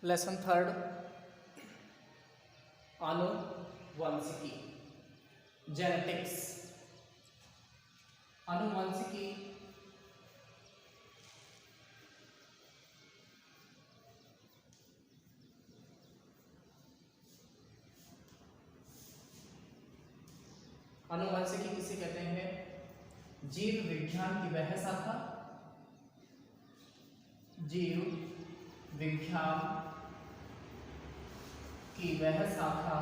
Lesson third आनुवंशिकी genetics. आनुवंशिकी आनुवंशिकी किसे कहते हैं? जीव विज्ञान की वह शाखा, जीव विज्ञान की वह शाखा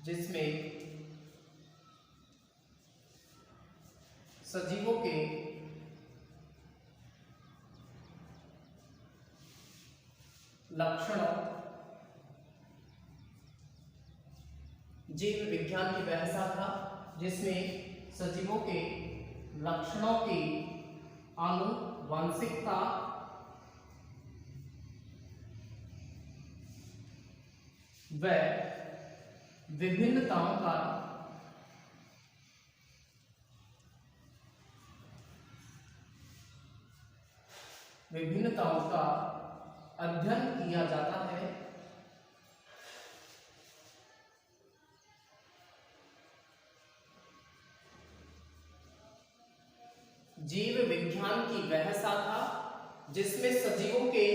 जिसमें सजीवों के लक्षणों, जीव विज्ञान की वह शाखा जिसमें सजीवों के लक्षणों की आनुवंशिकता व विभिन्नताओं का अध्ययन किया जाता है। जीव विज्ञान की वह शाखा जिसमें सजीवों के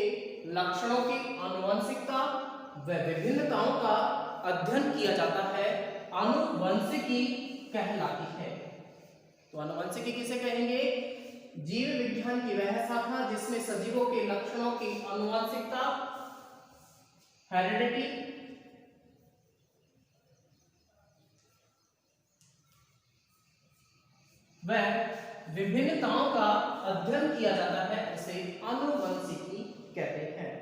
लक्षणों की आनुवंशिकता व विभिन्नताओं का अध्ययन किया जाता है, आनुवंशिकी कहलाती है। तो आनुवंशिकी किसे कहेंगे? जीव विज्ञान की वह शाखा जिसमें सजीवों के लक्षणों की आनुवंशिकता, हेरिडिटी, व विभिन्नताओं का अध्ययन किया जाता है, उसे आनुवंशिकी कहते हैं।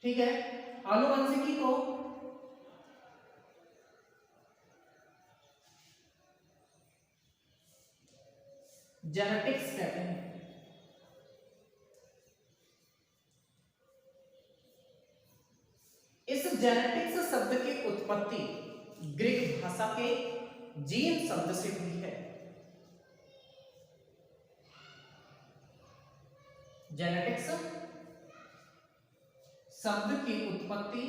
ठीक है, आनुवंशिकी को जेनेटिक्स कहते हैं। इस जेनेटिक्स शब्द की उत्पत्ति ग्रीक भाषा के जीन शब्द से हुई है। जेनेटिक्स शब्द की उत्पत्ति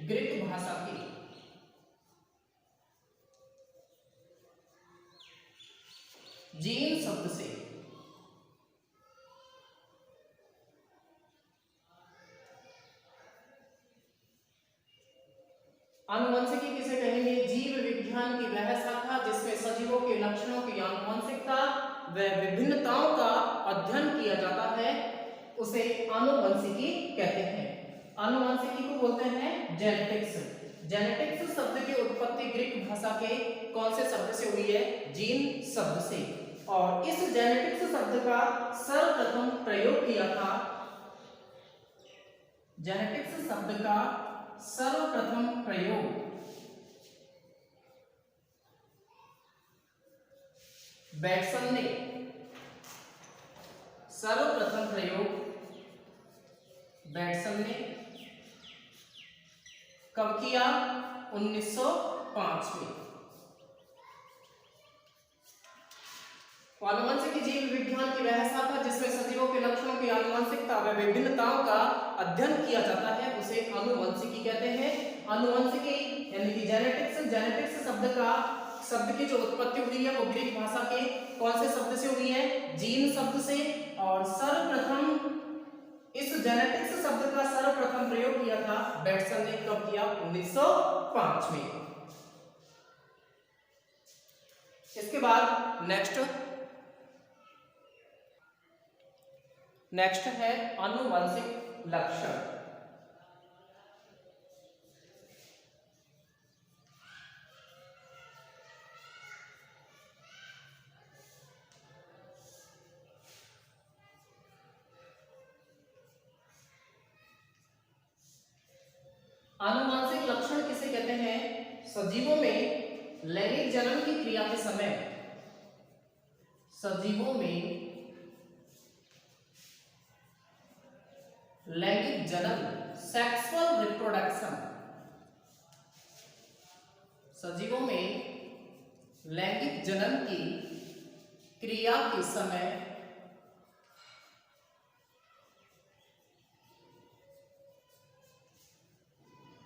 ग्रीक भाषा की जीन शब्द से आनुवंशिकी किसे कहेंगे? जीव विज्ञान की वह शाखा जिसमें सजीवों के लक्षणों की आनुवंशिकता व विभिन्नताओं का अध्ययन किया जाता है, उसे आनुवंशिकी कहते हैं। आनुवंशिकी को बोलते हैं जेनेटिक्स। जेनेटिक्स शब्द की उत्पत्ति ग्रीक भाषा के कौन से शब्द से हुई है? जीन शब्द से। और इस जेनेटिक्स शब्द का सर्वप्रथम प्रयोग किया था, जेनेटिक्स शब्द का सर्वप्रथम प्रयोग बैटसन ने कब किया? 1905 में। आनुवंशिकी जीव विज्ञान की वह शाखा जिसमें सजीवों के लक्षणों की आनुवंशिकता व विभिन्नताओं का अध्ययन किया जाता है, उसे आनुवंशिकी कहते हैं। आनुवंशिकी यानी कि जेनेटिक्स शब्द की जो उत्पत्ति हुई है वो ग्रीक भाषा के कौन से शब्द से हुई है? जीन शब्द से। और सर्वप्रथम इस जेनेटिक्स शब्द का सर्वप्रथम प्रयोग किया था बैटसन ने, कब किया? 1905 में। इसके बाद नेक्स्ट है आनुवंशिक लक्षण। आनुवंशिक लक्षण किसे कहते हैं? सजीवों में लैंगिक जनन की क्रिया के समय, सजीवों में लैंगिक जनन, सेक्सुअल रिप्रोडक्शन, सजीवों में लैंगिक जनन की क्रिया के समय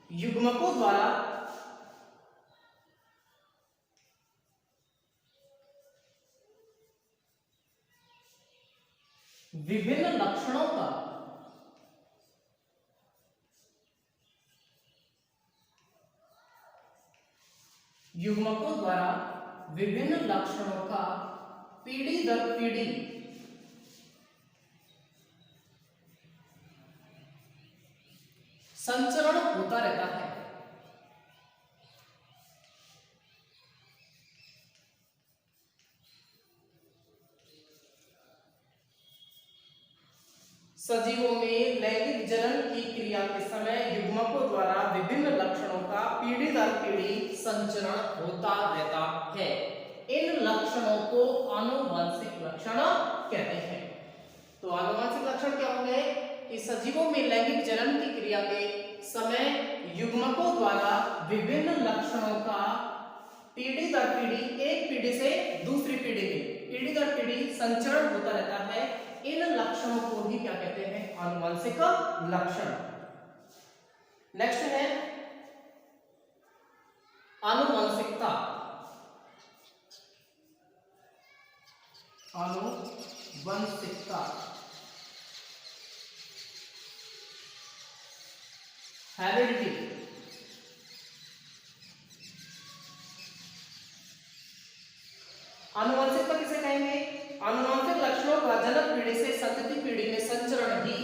युग्मकों द्वारा विभिन्न लक्षणों का पीढ़ी दर पीढ़ी संचरण होता रहता है। सजीवों में लैंगिक जनन की क्रिया के समय युग्मकों द्वारा विभिन्न लक्षणों का पीढ़ी दर पीढ़ी संचरण होता रहता है। इन लक्षणों को आनुवंशिक लक्षण कहते हैं। तो आनुवंशिक लक्षण क्या होंगे कि सजीवों में लैंगिक जनन की क्रिया के समय युग्मकों द्वारा विभिन्न लक्षणों का पीढ़ी दर पीढ़ी, एक पीढ़ी से दूसरी पीढ़ी में पीढ़ी दर पीढ़ी संचरण होता रहता है। इन लक्षणों को ही क्या कहते हैं? आनुवंशिक लक्षण। नेक्स्ट है आनुवंशिकता। आनुवंशिकता हेरिडिटी। आनुवंशिकता किसे कहेंगे? आनुवंशिक लक्षणों का जनक पीढ़ी से संतति पीढ़ी में संचरण ही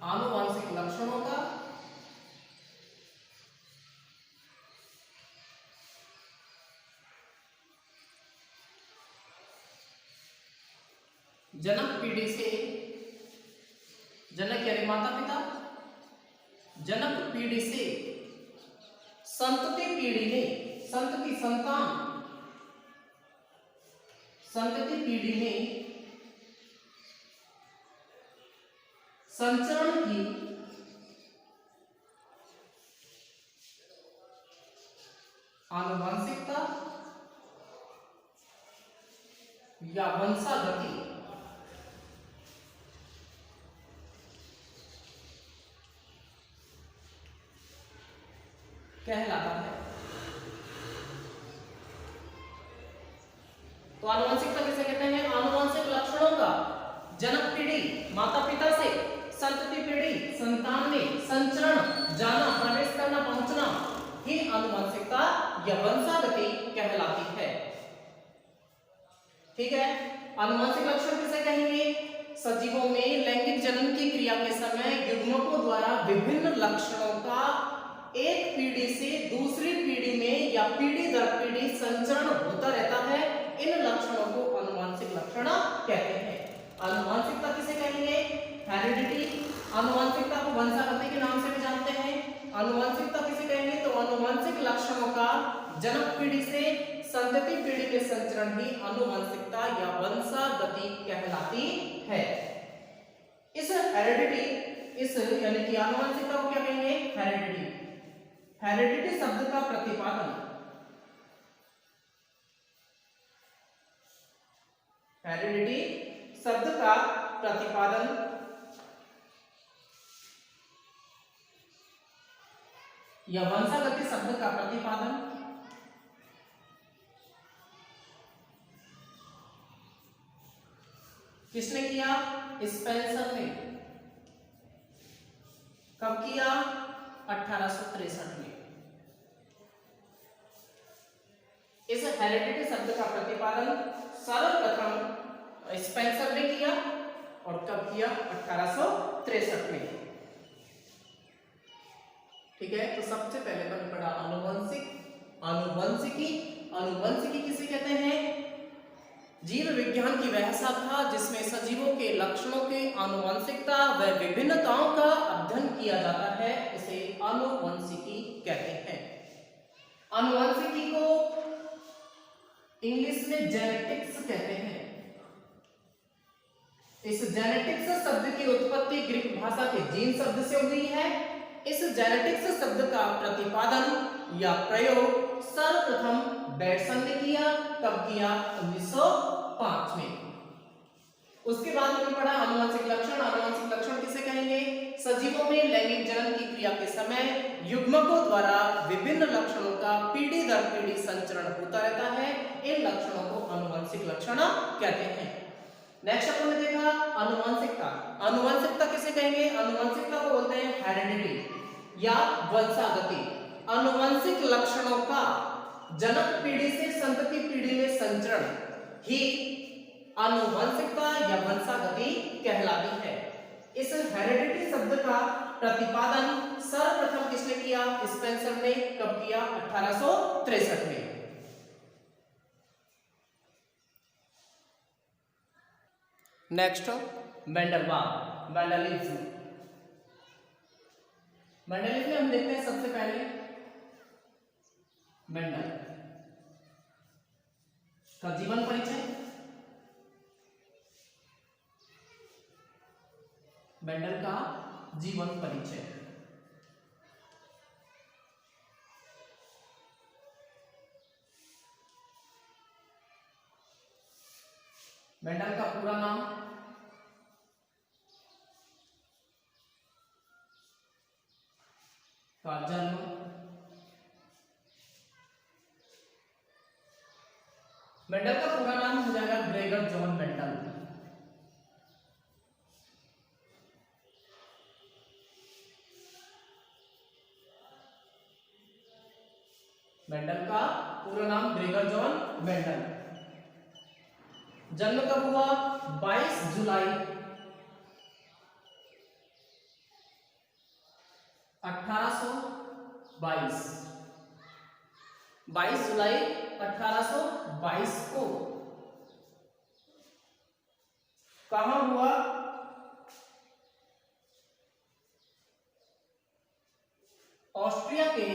आनुवंशिक लक्षणों का जनक पीढ़ी से, जनक यानी माता पिता, जनक पीढ़ी से संतति पीढ़ी में, संतति संतान, संतति पीढ़ी में संचरण की आनुवंशिकता या वंशागति कहलाता है। तो आनुवंशिकता किसे कहते हैं? आनुवंशिक लक्षणों का जनक पीढ़ी माता पिता से, संतति पीढ़ी संतान में संचरण, जाना, प्रवेश करना, पहुंचना ही आनुवंशिकता या वंशागति कहलाती है। ठीक है। आनुवंशिक लक्षण किसे कहेंगे? सजीवों में लैंगिक जनन की क्रिया के समय युग्मकों द्वारा विभिन्न लक्षणों का एक पीढ़ी से दूसरी पीढ़ी में या पीढ़ी दर पीढ़ी संचरण होता रहता है। इन लक्षणों को आनुवंशिक लक्षण कहते हैं। आनुवंशिकता किसे कहेंगे? हेरिडिटी। आनुवंशिकता को वंशागति के नाम से भी जानते हैं। आनुवंशिकता किसे कहेंगे? तो आनुवंशिक लक्षणों का जनक पीढ़ी से संतति पीढ़ी में संचरण ही आनुवंशिकता या वंशागति कहलाती है। इस हेरिडिटी, इस यानी कि आनुवंशिकता को क्या कहेंगे? हेरिडिटी। हेरिडिटी शब्द का प्रतिपादन, हेरिडिटी शब्द का प्रतिपादन या वंशागति शब्द का प्रतिपादन किसने किया? स्पेंसर ने। कब किया? 1863 में। इस हेरिडिटी शब्द का प्रतिपादन सर्वप्रथम स्पेंसर ने किया और कब किया? 1863 में। ठीक है। तो सबसे पहले बन पड़ा आनुवंशिक, आनुवंशिकी। आनुवंशिकी किसे कहते हैं? जीव विज्ञान की वह शाखा जिसमें सजीवों के लक्षणों के आनुवंशिकता व विभिन्नताओं का अध्ययन किया जाता है, उसे आनुवंशिकी कहते हैं। आनुवंशिकी को इंग्लिश में जेनेटिक्स कहते हैं। इस जेनेटिक्स शब्द की उत्पत्ति ग्रीक भाषा के जीन शब्द से हुई है। इस जेनेटिक्स शब्द का प्रतिपादन या प्रयोग सर्वप्रथम बेटसन ने किया। कब किया? 1905 में। उसके बाद हमने पढ़ा आनुवंशिक लक्षण। आनुवंशिक लक्षण किसे कहेंगे? सजीवों में लैंगिक जनन की क्रिया के समय युग्मकों द्वारा विभिन्न लक्षणों का पीढ़ी दर पीढ़ी संचरण होता रहता है। इन लक्षणों को आनुवंशिक लक्षण कहते हैं। नेक्स्ट अपन ने देखा आनुवंशिकता। आनुवंशिकता किसे कहेंगे? आनुवंशिकता को बोलते हैं हेरेडिटी या वंशागति। आनुवंशिक लक्षणों का जनक पीढ़ी से संतति पीढ़ी में संचरण ही आनुवंशिकता या वंशागति कहलाती है। इस हेरेडिटी शब्द का प्रतिपादन सर्वप्रथम किसने किया? स्पेंसर ने। कब किया? 1863 में। Next मेंडलवाद, Mendelism. मेंडलिज्म में हम देखते हैं सबसे पहले मेंडल का जीवन परिचय। मेंडल का जीवन परिचय। मेंडल का पूरा नाम का जन्म, मेंडल का पूरा नाम हो जाएगा ग्रेगर जॉन मेंडल। मेंडल का पूरा नाम ग्रेगर जॉन मेंडल। जन्म कब हुआ? 22 जुलाई 1822। 22 जुलाई 1822 को कहां हुआ? ऑस्ट्रिया के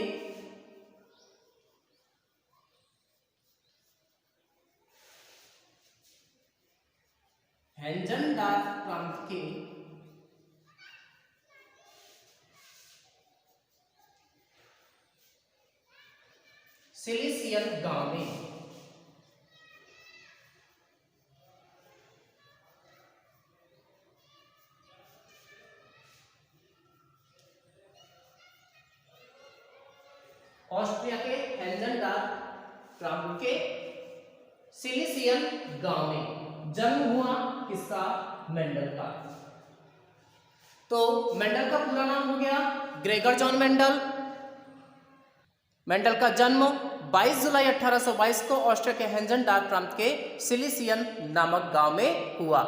हेंजनडार्फ प्रांत के सिलिसियन गांव में। ऑस्ट्रिया के हेंजनडार्फ प्रांत के सिलिसियन गांव में जन्म हुआ किसका? मेंडल का। तो मेंडल का पूरा नाम हो गया ग्रेगर जॉन मेंडल। मेंडल का जन्म 22 जुलाई 1822 को ऑस्ट्रिया के हेंजनडार्फ प्रांत के सिलिसियन नामक गांव में हुआ।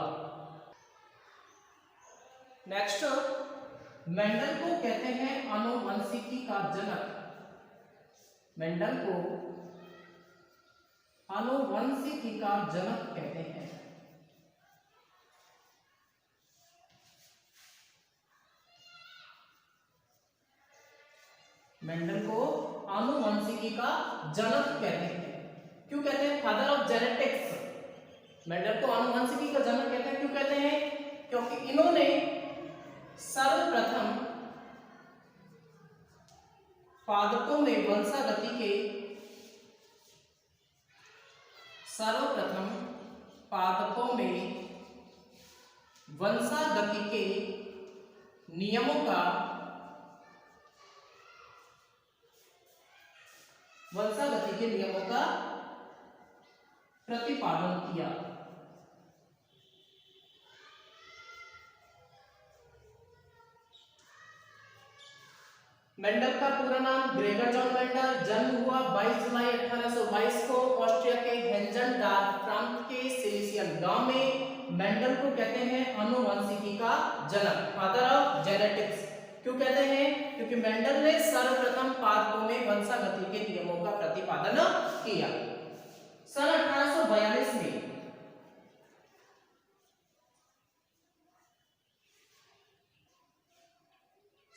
नेक्स्ट, मेंडल को कहते हैं आनुवंशिकी का जनक। मेंडल को आनुवंशिकी का जनक कहते हैं। मेंडल को आनुवंशिकी का जनक कहते हैं। क्यों कहते हैं? Father of genetics. मेंडल को आनुवंशिकी का जनक कहते हैं। क्यों कहते हैं? क्योंकि इन्होंने सर्वप्रथम पादपों में वंशागति के नियमों का प्रतिपादन किया। मेंडल का पूरा नाम ग्रेगर जॉन मेंडल। जन्म हुआ 22 जुलाई 1822 को ऑस्ट्रिया के हेंजनडार्फ प्रांत के सिलिसियन गांव में। मेंडल को कहते हैं आनुवंशिकी का जनक, फादर ऑफ जेनेटिक्स। क्यों कहते हैं? क्योंकि मेंडल ने सर्वप्रथम पादपों में वंशागति के नियमों का प्रतिपादन किया। सन 1842 में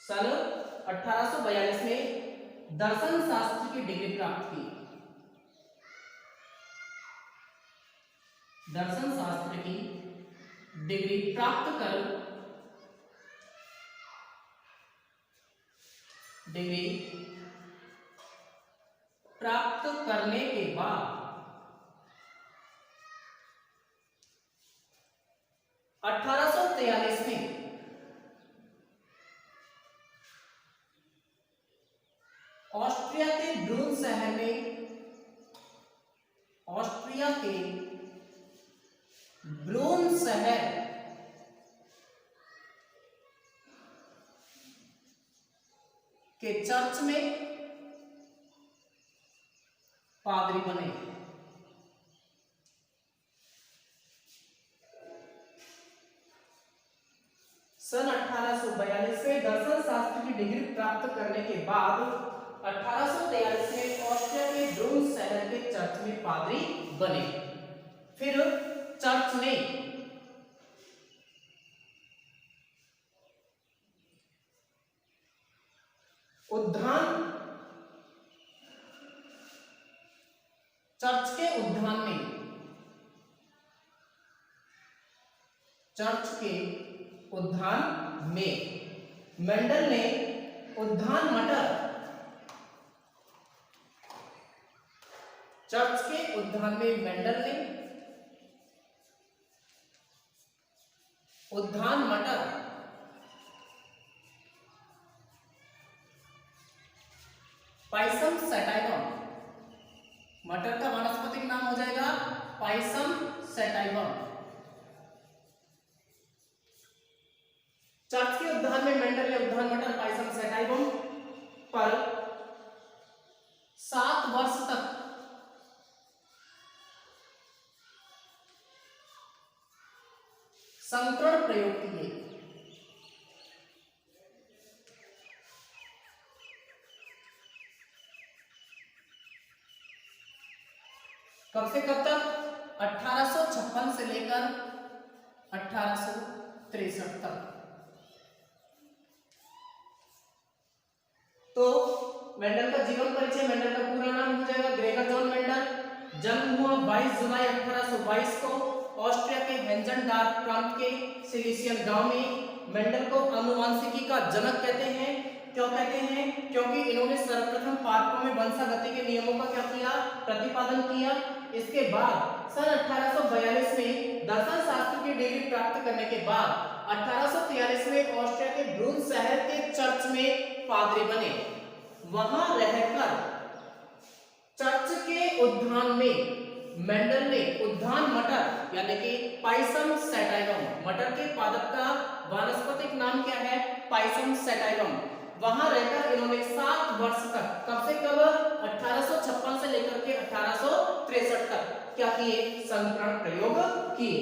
सन 1842 में दर्शन शास्त्र की डिग्री प्राप्त की। दर्शन शास्त्र की डिग्री प्राप्त कर डिग्री प्राप्त करने के बाद 1843 में ऑस्ट्रिया के ब्रून शहर में ऑस्ट्रिया के ब्रून शहर के चर्च में पादरी बने। सन 1842 में दर्शन शास्त्र की डिग्री प्राप्त करने के बाद 1843 में ऑस्ट्रिया के ब्रून शहर के चर्च में पादरी बने। फिर चर्च ने उद्यान चर्च के उद्यान में मेंडल ने उद्यान मटर चर्च के उद्यान में मेंडल ने उद्यान मटर पाइसम सैटाइवम, मटर का वानस्पतिक नाम हो जाएगा पाइसम सैटाइवम। चर्च के उद्यान में मेंडल ने उद्यान मटर पाइसम सैटाइवम पर 7 वर्ष तक संकरण प्रयोग किए। कब से कब तक? 1856 से लेकर 1863 तक। तो मेंडल का जीवन परिचय, मेंडल का पूरा नाम हो जाएगा ग्रेगर जॉन मेंडल। जन्म हुआ 22 जुलाई 1822 को ऑस्ट्रिया के हेंजनडार्फ प्रांत के सिलिसियन गांव में। मेंडल को आनुवांशिकी का जनक कहते हैं। क्यों कहते हैं? क्योंकि इन्होंने सर्वप्रथम पादपों में वंशागति के नियमों का क्या किया? प्रतिपादन किया। इसके बाद सन 1842 में दर्शन शास्त्र की डिग्री प्राप्त करने के बाद 1843 में ऑस्ट्रिया के ब्रून शहर के चर्च में पादरी बने। वहां रहकर चर्च के उद्यान में मेंडल ने उद्यान मटर यानी कि पाइसम सैटाइवम, मटर के पादप का वानस्पतिक नाम क्या है? पाइसम सैटाइवम। वहां रहकर इन्होंने 7 वर्ष तक, कब से कब? 1856 से लेकर के 1863 तक क्या किए? संकरण प्रयोग किए।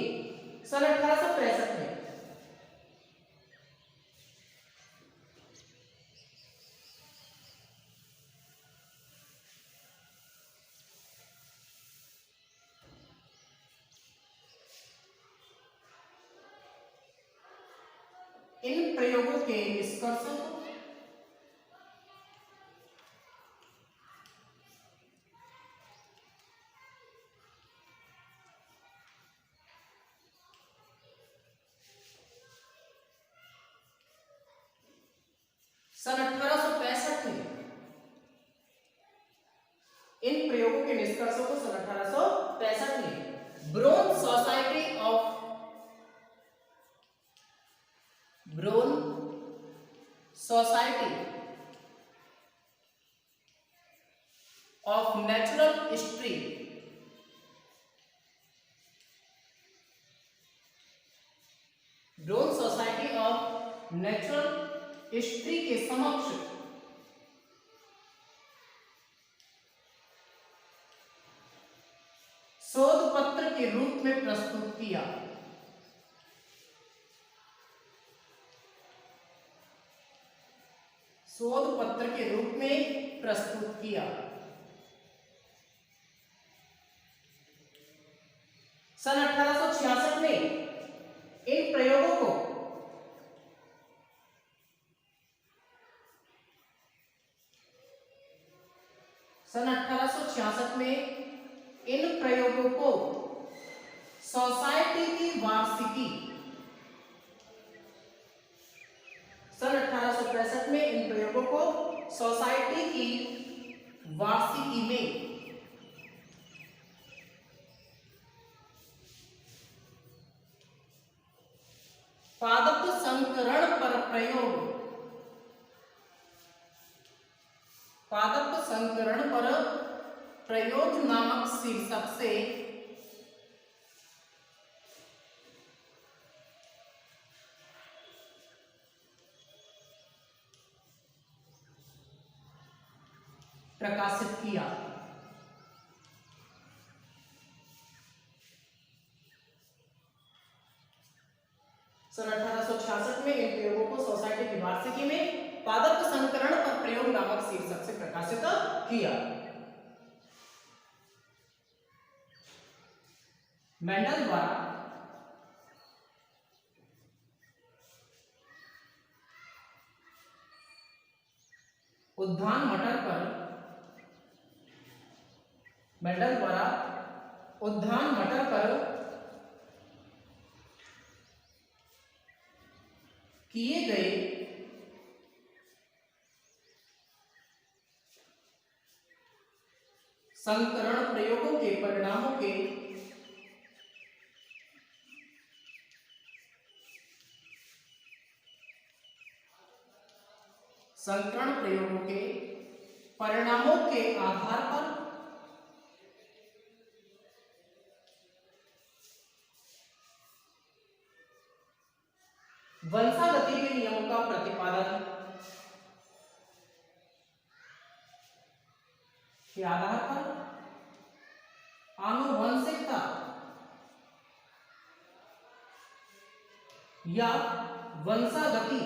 सन 1863 में इन प्रयोगों के निष्कर्षों को सन 1865 में इन प्रयोगों के निष्कर्षों को सन 1865 में Brunn Society of Natural History Brunn Society of Natural History के समक्ष शोध पत्र के रूप में प्रस्तुत किया। शोध पत्र के रूप में प्रस्तुत किया। सन 1866 में इन प्रयोगों को सन 1866 में इन प्रयोगों को सोसाइटी की वार्षिकी 1865 में इन प्रयोगों को सोसाइटी की वार्षिकी में पादप संकरण पर प्रयोग, पादप संकरण पर प्रयोग नामक शीर्षक से प्रकाशित किया। सन 1866 में इन प्रयोगों को सोसाइटी की वार्षिकी में पादप संकरण पर प्रयोग नामक शीर्षक से प्रकाशित किया। मेंडल द्वारा उद्यान मटर पर, मेंडल द्वारा उद्यान मटर पर किए गए संकरण प्रयोगों के परिणामों के संकरण प्रयोगों के परिणामों के आधार पर वंशागति के नियमों का प्रतिपादन के आधार पर आनुवंशिकता या वंशागति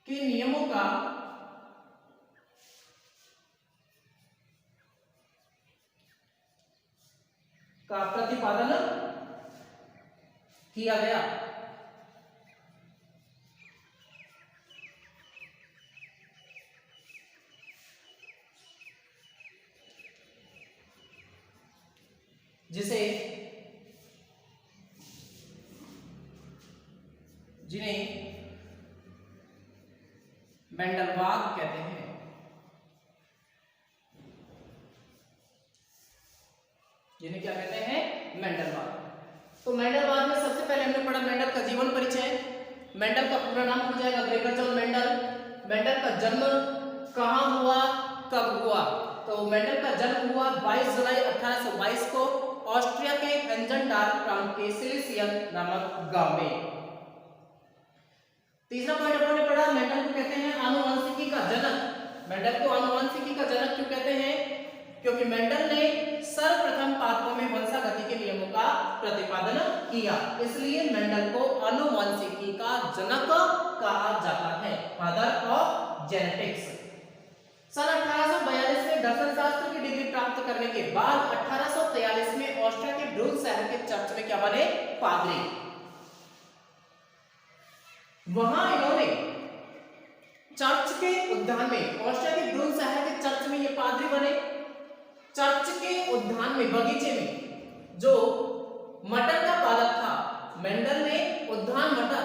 के नियमों का प्रतिपादन किया गया। जिन्हें मेंडलवाद कहते हैं। जिन्हें क्या कहते हैं? मेंडलवाद। तो मेंडलवाद में सबसे पहले हमने पढ़ा मेंडल का जीवन परिचय। मेंडल का पूरा नाम हो जाएगा ग्रेगर जॉन मेंडल। मेंडल का जन्म कहाँ हुआ, कब हुआ? तो मेंडल का जन्म हुआ 22 जुलाई 1822 को ऑस्ट्रिया के हेंजनडार्फ प्रांत के सिलिसियन नामक गांव में। तीसरा पॉइंट अपन ने पढ़ा, मेंडल को कहते हैं आनुवंशिकी का जनक। मेंडल को आनुवंशिकी का जनक क्यों कहते हैं? क्योंकि मेंडल ने सर्वप्रथम पादपों में वंशागति के नियमों का प्रतिपादन किया, इसलिए मेंडल को आनुवंशिकी का जनक कहा जाता है, फादर ऑफ जेनेटिक्स। सन 1842 में दर्शन शास्त्र की डिग्री प्राप्त करने के बाद 1843 में ऑस्ट्रिया के ब्रून शहर के चर्च में क्या बने? पादरी। वहां इन्होंने चर्च के उद्यान में, ऑस्ट्रिया के ब्रून शहर के चर्च में ये पादरी बने। चर्च के उद्यान में, बगीचे में जो मटर का पादप था, मेंडल ने उद्यान मटर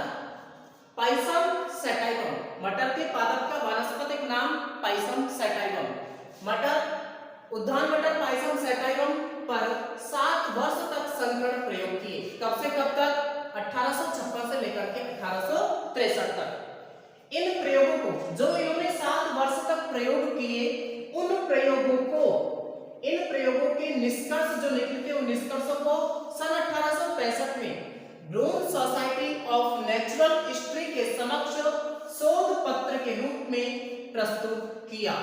पाइसम सैटाइवम, मटर के पादप का वानस्पतिक नाम पाइसम सैटाइवम, मटर उद्यान मटर पाइसम सैटाइवम पर 7 वर्ष तक संकरण प्रयोग किए। कब से कब तक? 1856 से लेकर के 1863 तक। इन प्रयोगों को जो इन्होंने 7 वर्ष तक प्रयोग किए, उन प्रयोगों को, इन प्रयोगों के निष्कर्ष जो निकले थे, उन निष्कर्षों को सन 1865 में ब्रून सोसाइटी ऑफ नेचुरल हिस्ट्री के समक्ष शोध पत्र के रूप में प्रस्तुत किया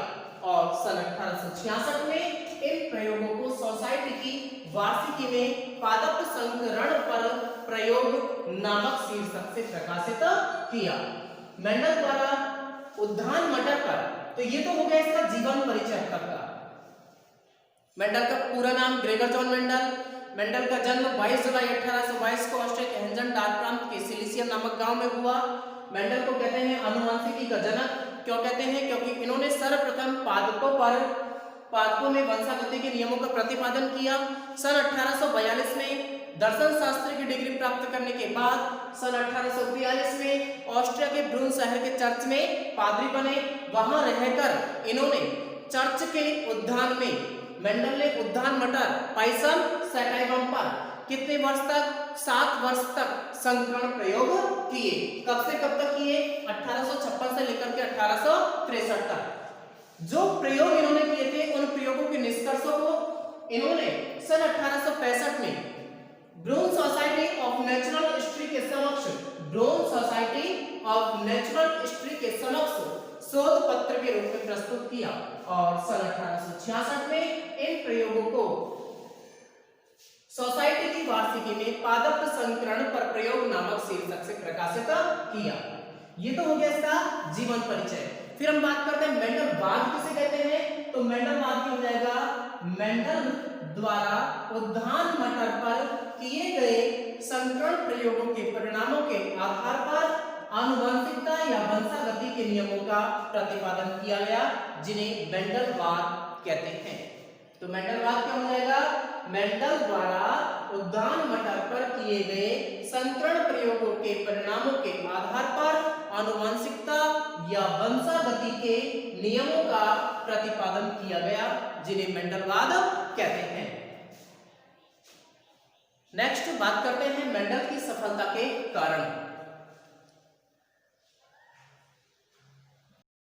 और सन 1866 में इन प्रयोगों को सोसाइटी की वार्षिकी में पादप संकरण पर प्रयोग नामक शीर्षक से प्रकाशित किया। मेंडल द्वारा उद्यान मटर पर, तो ये तो हो गया इसका जीवन परिचय तक का। मेंडल का पूरा नाम ग्रेगर जॉन मेंडल। मेंडल का जन्म 22 जुलाई 1822 को ऑस्ट्रिया के हेंजनडार्फ प्रांत के सिलिसियन नामक गांव में हुआ। मेंडल को कहते हैं आनुवंशिकी का जनक। क्यों कहते हैं? क्योंकि इन्होंने सर्वप्रथम पादपों में वंशागति के नियमों का प्रतिपादन किया। सन 1842 में दर्शन शास्त्र की डिग्री प्राप्त करने के बाद सन 1842 में ऑस्ट्रिया के ब्रून शहर के चर्च में पादरी बने। वहां रहकर इन्होंने चर्च के उद्यान में मेंडल ने उद्यान मटर पाइसम सैटाइवम पर कितने वर्ष तक 7 वर्ष तक संकरण प्रयोग किए। कब से कब तक किए? 1856 से लेकर के 1863 तक। जो प्रयोग इन्होंने किए थे उन प्रयोगों के निष्कर्षों को इन्होंने सन 1865 में ब्रून सोसाइटी ऑफ नेचुरल हिस्ट्री के समक्ष के समक्ष शोध पत्र के रूप में प्रस्तुत किया और सन 1866 में इन प्रयोगों को सोसाइटी की वार्षिकी में पादप संकरण पर प्रयोग नामक शीर्षक से प्रकाशित किया। ये तो हो गया इसका जीवन परिचय। फिर हम बात करते हैं मेंडलवाद किसे कहते हैं। तो मेंडलवाद क्या हो जाएगा? मेंडल द्वारा उद्यान मटर पर किए गए संकरण प्रयोगों के परिणामों के आधार पर आनुवंशिकता या वंशागति के नियमों का प्रतिपादन किया गया, जिन्हें मेंडलवाद कहते हैं। तो मेंडलवाद क्या हो जाएगा? मेंडल द्वारा उद्यान मटर पर किए गए संकरण प्रयोगों के परिणामों के आधार पर आनुवंशिकता या वंशागति के नियमों का प्रतिपादन किया गया, जिन्हें मेंडलवाद कहते हैं। नेक्स्ट बात करते हैं मेंडल की सफलता के कारण।